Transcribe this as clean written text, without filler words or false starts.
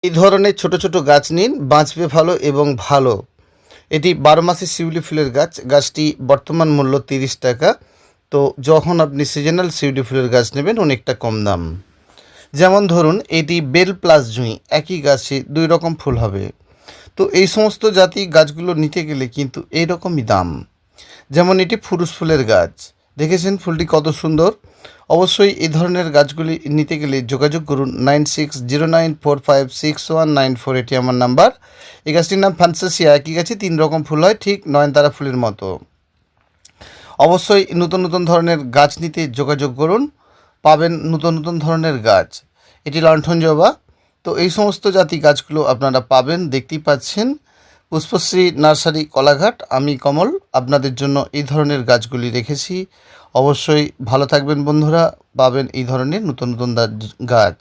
এই ধরনের ছোট ছোট গাছ নিন, বাঁচবে ভালো এবং ভালো। এটি 12 মাসের শিউলি ফুলের গাছ। গাছটি বর্তমান মূল্য 30 টাকা। তো যখন আপনি সিজনাল শিউলি ফুলের গাছ নেবেন অনেকটা কম দাম। যেমন ধরুন এটি বেল প্লাস জুঁই, একই গাছে 2 রকম ফুল হবে। তো এই সমস্ত জাতি গাছগুলো নিতে গেলে কিন্তু এইরকমই দাম। যেমন এটি ফুরুস ফুলের গাছ, দেখেছেন ফুলটি কত সুন্দর। অবশ্যই এই ধরনের গাছগুলি নিতে গেলে যোগাযোগ করুন 9609456194, এটি আমার নাম্বার। এই গাছটির নাম ফ্যান্টাসিয়া। একই গাছে 3 রকম ফুল হয়, ঠিক নয়নতারা ফুলের মতো। অবশ্যই নতুন নতুন ধরনের গাছ নিতে যোগাযোগ করুন, পাবেন নতুন নতুন ধরনের গাছ। এটি লণ্ঠন জবা। তো এই সমস্ত জাতি গাছগুলো আপনারা পাবেন, দেখতেই পাচ্ছেন। পুষ্পশ্রী নার্সারি, কলাঘাট। আমি কমল আপনাদের জন্য এই ধরনের গাছগুলি রেখেছি। অবশ্যই ভালো থাকবেন বন্ধুরা, পাবেন এই ধরনের নতুন নতুন গাছ।